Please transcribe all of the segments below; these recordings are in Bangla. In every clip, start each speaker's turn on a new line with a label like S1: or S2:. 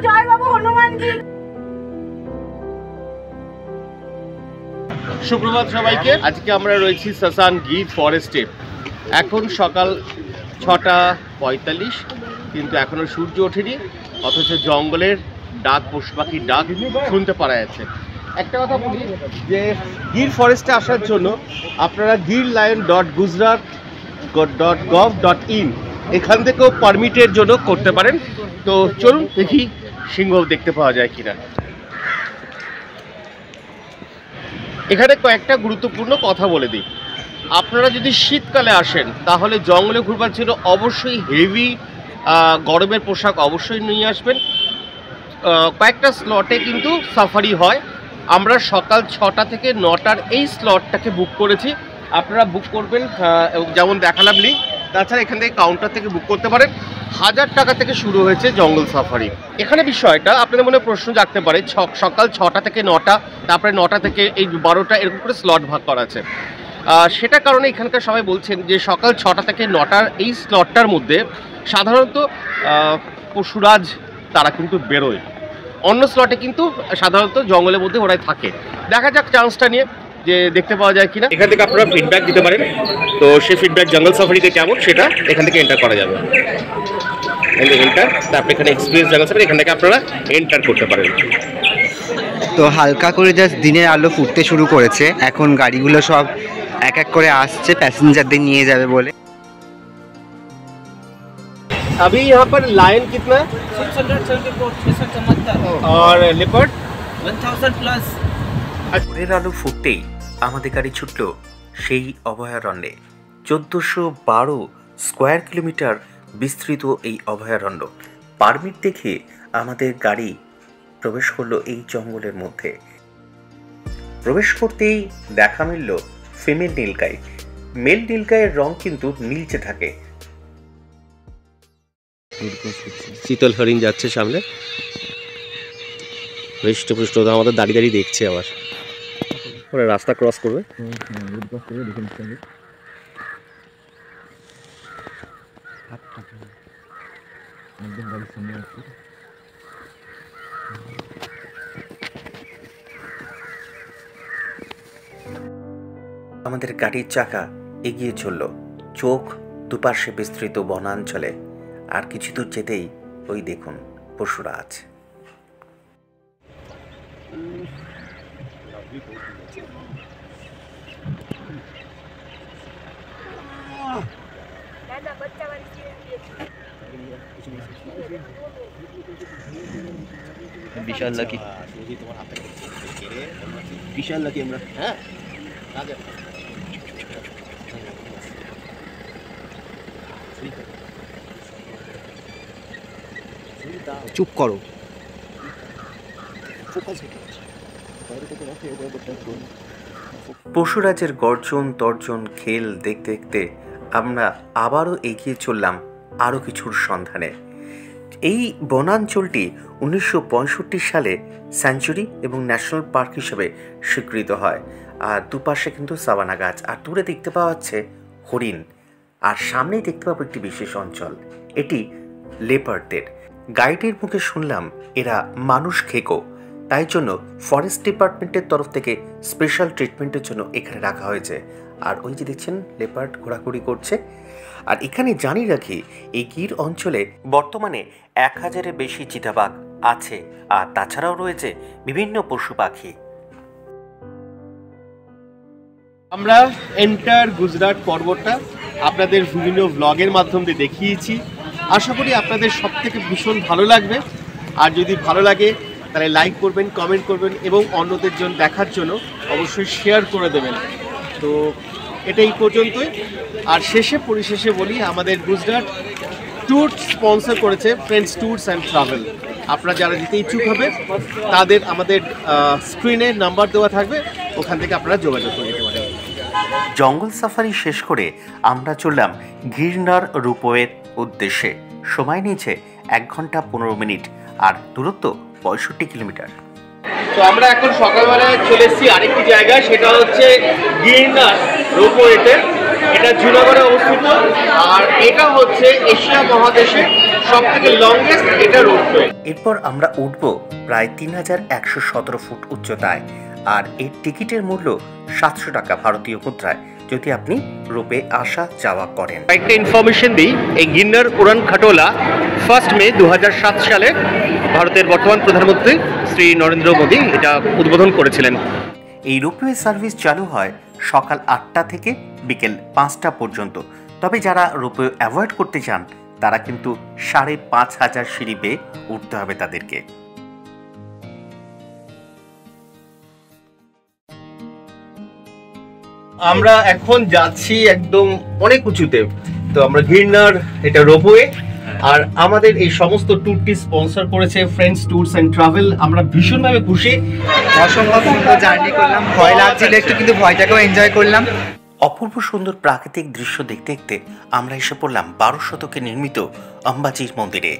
S1: জয় বাবা হনুমানজি।
S2: সুপ্রভাত সবাইকে। আজকে আমরা রয়েছি সাসান গির ফরেস্টে। এখন সকাল 6:45, কিন্তু এখনো সূর্য ওঠেনি, অথচ জঙ্গলের ডাক, পশু পাখির ডাক শুনতে পারা যাচ্ছে। একটা কথা বলি যে গির ফরেস্টে আসার জন্য আপনারা girlion.gujarat.gov.in এখান থেকেও পারমিটের জন্য করতে পারেন। তো চলুন দেখি সিংহ দেখতে পাওয়া যায় কিনা। এখানে কয়েকটা গুরুত্বপূর্ণ কথা বলে দিই। আপনারা যদি শীতকালে আসেন তাহলে জঙ্গলে ঘুরবার জন্য অবশ্যই হেভি গরমের পোশাক অবশ্যই নিয়ে আসবেন। কয়েকটা স্লটে কিন্তু সাফারি হয়। আমরা সকাল 6টা থেকে 9টার এই স্লটটাকে বুক করেছি। আপনারা বুক করবেন, যেমন দেখালাম লিঙ্ক। তাছাড়া এখান থেকে কাউন্টার থেকে বুক করতে পারেন। 1000 টাকা থেকে শুরু হয়েছে জঙ্গল সাফারি। এখানে বিষয়টা আপনাদের মনে প্রশ্ন জাগতে পারে, সকাল 6টা থেকে 9টা, তারপরে 9টা থেকে এই 12টা, এরকম করে স্লট ভাগ করা আছে। সেটার কারণে এখানকার সবাই বলছেন যে সকাল 6টা থেকে 9টার এই স্লটটার মধ্যে সাধারণত পশুরাজ তারা কিন্তু বেরোয়। অন্য স্লটে কিন্তু সাধারণত জঙ্গলের মধ্যে ওরাই থাকে। দেখা যাক চান্সটা নিয়ে যে দেখতে পাওয়া যায় কিনা। এখান থেকে আপনারা ফিডব্যাক দিতে পারেন। তো সেই ফিডব্যাক জঙ্গল সাফারিতে কেমন সেটা এখান থেকে এন্টার করা যাবে। এন্টার, তারপরে এখানে এক্সপিরিয়েন্স জঙ্গল সাফারি, এখান থেকে আপনারা এন্টার করতে পারেন।
S3: তো হালকা করে জাস্ট দিনের আলো ফুটতে শুরু করেছে। এখন গাড়িগুলো সব এক এক করে আসছে প্যাসেঞ্জারদের নিয়ে যাবে বলে।
S2: अभी यहाँ पर लायन कितना
S4: 674
S2: और लेपर्ड
S4: 1000+।
S5: ভোরের আলো ফুটতেই আমাদের গাড়ি ছুটল সেই অভয়ারণ্যে। 1412 স্কোয়ার কিলোমিটার বিস্তৃত এই অভয়ারণ্য। পারমিট দেখে আমাদের গাড়ি প্রবেশ করলো এই জঙ্গলের মধ্যে। প্রবেশ করতেই দেখা মিলল ফিমেল নীলগাই। মেল নীলগাইয়ের রং কিন্তু নীলচে থাকে।
S2: শীতল হরিণ যাচ্ছে সামনে, হৃষ্টপুষ্ট আমাদের দাঁড়িয়ে দাঁড়িয়ে দেখছে। আবার ওরা রাস্তা ক্রস করবে।
S5: আমাদের গাড়ির চাকা এগিয়ে চলল, চোখ দুপাশে বিস্তৃত বনাঞ্চলে। আর কিছু দূর যেতেই ওই দেখুন পশুরাজ।
S2: বিশাল লাকি, বিশাল লাকি আমরা। হ্যাঁ
S3: চুপ করো।
S5: পশুরাজের গর্জন তর্জন খেল দেখতে দেখতে আমরা আবারও এগিয়ে চললাম আরও কিছুর সন্ধানে। এই বনাঞ্চলটি 1965 সালে স্যাঞ্চুরি এবং ন্যাশনাল পার্ক হিসেবে স্বীকৃত হয়। আর দুপাশে কিন্তু সাভানা গাছ, আর দূরে দেখতে পাওয়া যাচ্ছে হরিণ। আর সামনেই দেখতে পাবো একটি বিশেষ অঞ্চল, এটি লেপার্ডদের। গাইডের মুখে শুনলাম এরা মানুষ খেকো, তাই জন্য ফরেস্ট ডিপার্টমেন্টের তরফ থেকে স্পেশাল ট্রিটমেন্টের জন্য এখানে রাখা হয়েছে। আর ওই যে দেখছেন লেপার্ড ঘোরাঘুরি করছে। আর এখানে জানিয়ে রাখি, এই গির অঞ্চলে বর্তমানে 1000-এর বেশি চিতাবাঘ আছে। আর তাছাড়াও রয়েছে বিভিন্ন পশু পাখি।
S2: আমরা এন্টার গুজরাট পর্বটা আপনাদের বিভিন্ন ব্লগের মাধ্যমে দেখিয়েছি। আশা করি আপনাদের সব থেকে ভীষণ ভালো লাগবে। আর যদি ভালো লাগে তাহলে লাইক করবেন, কমেন্ট করবেন এবং অন্যদের জন্য দেখার জন্য অবশ্যই শেয়ার করে দেবেন। তো এটাই পর্যন্তই। আর পরিশেষে বলি, আমাদের গুজরাট ট্যুর স্পন্সর করেছে ফ্রেন্ডস ট্যুরস অ্যান্ড ট্রাভেল। আপনারা যারা যেতে ইচ্ছুক হবে তাদের আমাদের স্ক্রিনে নাম্বার দেওয়া থাকবে, ওখান থেকে আপনারা যোগাযোগ করে নিতে পারেন।
S5: জঙ্গল সাফারি শেষ করে আমরা চললাম গিরনার রোপওয়ের উদ্দেশ্যে। সময় নিয়েছে 1 ঘন্টা 15 মিনিট আর দূরত্ব 65 কিলোমিটার।
S2: তো আমরা এখন সকালবেলায় চলে এসেছি আরেকটি জায়গায়, সেটা হচ্ছে গিরনার রোপওয়েতে। এটা জুনাগড়ে অবস্থিত, আর এটা হচ্ছে এশিয়া মহাদেশের সব থেকে লংগেস্ট এটা রোপওয়ে।
S5: এরপর আমরা উঠব প্রায় 3117 ফুট উচ্চতায়, আর এর টিকিটের মূল্য 700 টাকা ভারতীয় মুদ্রায় যদি আপনি রোপে আসা যাওয়া করেন।
S2: একটা ইনফরমেশন দিই, এই গিন্নার উড়ান খাটোলা 1 মে 2007 সালে ভারতের বর্তমান প্রধানমন্ত্রী শ্রী নরেন্দ্র মোদী এটা উদ্বোধন করেছিলেন।
S5: এই রোপওয়ে সার্ভিস চালু হয় সকাল 8টা থেকে বিকেল 5টা পর্যন্ত। তবে যারা রোপওয়ে অ্যাভয়েড করতে চান তারা কিন্তু 5500 সিঁড়ি বেয়ে উঠতে হবে তাদেরকে।
S2: আমরা এখন যাচ্ছি একদম অনেক উঁচুতে, তো আমরা গিরনার এটা রোপওয়ে, আর আমাদের এই সমস্ত ট্যুরটি স্পন্সর করেছে ফ্রেন্ডস ট্যুরস এন্ড ট্রাভেল। আমরা ভীষণভাবে খুশি,
S3: অসম্ভব সুন্দর জার্নি করলাম, ভয় লাগছিল একটু, কিন্তু ভয়টাকেও এনজয় করলাম।
S5: অপূর্ব সুন্দর প্রাকৃতিক দৃশ্য দেখতে দেখতে আমরা এসে পড়লাম 12 শতকে নির্মিত অম্বাজির মন্দিরে।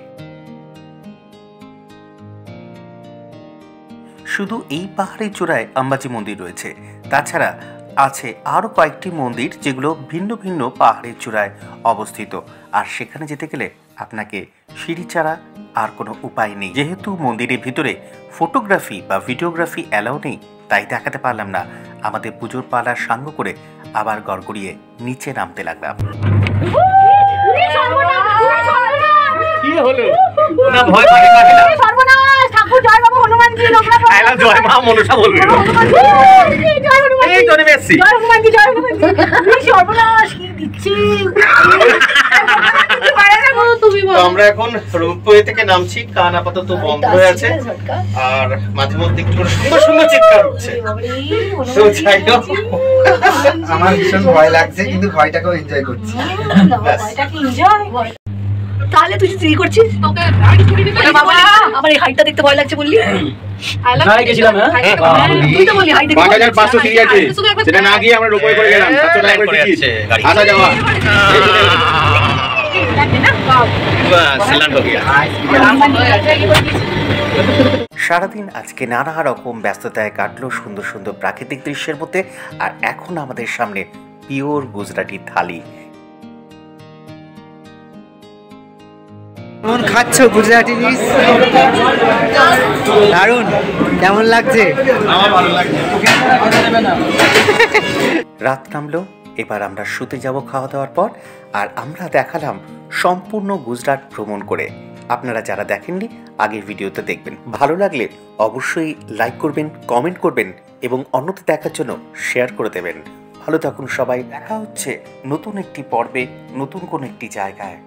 S5: শুধু এই পাহাড়ের চূড়ায় অম্বাজি মন্দির রয়েছে, তাছাড়া আছে আরও কয়েকটি মন্দির যেগুলো ভিন্ন ভিন্ন পাহাড়ের চূড়ায় অবস্থিত, আর সেখানে যেতে গেলে আপনাকে সিঁড়ি ছাড়া আর কোনো উপায় নেই। যেহেতু মন্দিরের ভিতরে ফটোগ্রাফি বা ভিডিওগ্রাফি অ্যালাউ নেই, তাই দেখাতে পারলাম না। আমাদের পুজোর পালার সাঙ্গ করে আবার গড়গড়িয়ে নিচে নামতে লাগলাম।
S2: কি হলো না ভয় পাবে না,
S1: সর্বনাশ ঠাকুর জয় বাবা হনুমানজি, লোকরা
S2: আইলা জয় মা মনসা বলবে,
S1: জয় হনুমানজি,
S2: এই জয় মেসি,
S1: জয় হনুমানজি, জয় হনুমানজি। সর্বনাশ কি দিচ্ছি তুমি
S2: তো আমরা এখন রোপওয়ে থেকে নামছি, কান আপাতত বন্ধ হয়ে আছে, আর মাঝে মধ্যে একটু করে সুন্দর সুন্দর চিৎকার হচ্ছে। তো যাই হোক,
S3: আমার ভীষণ ভয় লাগছে, কিন্তু ভয়টাকেও এনজয় করছি।
S1: তাহলে তুই কি করছিস? তোকে বাবা আমার এই হাইটটা দেখতে ভয় লাগছে বললি? গেছিলাম তুই তো বললি হাইট
S2: 5500 সিঁড়ি আছে, সেটা না গিয়ে আমরা রোপওয়ে করে গেলাম, 700 টাকা করে টিকিট আসা যাওয়া।
S5: সারাদিন আজকে নানা রকম ব্যস্ততায় কাটলো সুন্দর সুন্দর প্রাকৃতিক দৃশ্যের মধ্যে, আর এখন আমাদের সামনে পিওর গুজরাটি থালি।
S3: কেমন খাচ্ছ গুজরাটি ডিশ? দারুণ, কেমন লাগছে?
S2: আমার ভালো লাগছে।
S5: রাত নামলো, এবার আমরা শুতে যাব খাওয়া দাওয়ার পর, আর আমরা দেখালাম সম্পূর্ণ গুজরাট ভ্রমণ করে। আপনারা যারা দেখেননি আগের ভিডিওতে দেখবেন, ভালো লাগলে অবশ্যই লাইক করবেন, কমেন্ট করবেন এবং অন্যদের দেখার জন্য শেয়ার করে দেবেন। ভালো থাকুন সবাই, দেখা হচ্ছে নতুন একটি পর্বে, নতুন কোন একটি জায়গায়।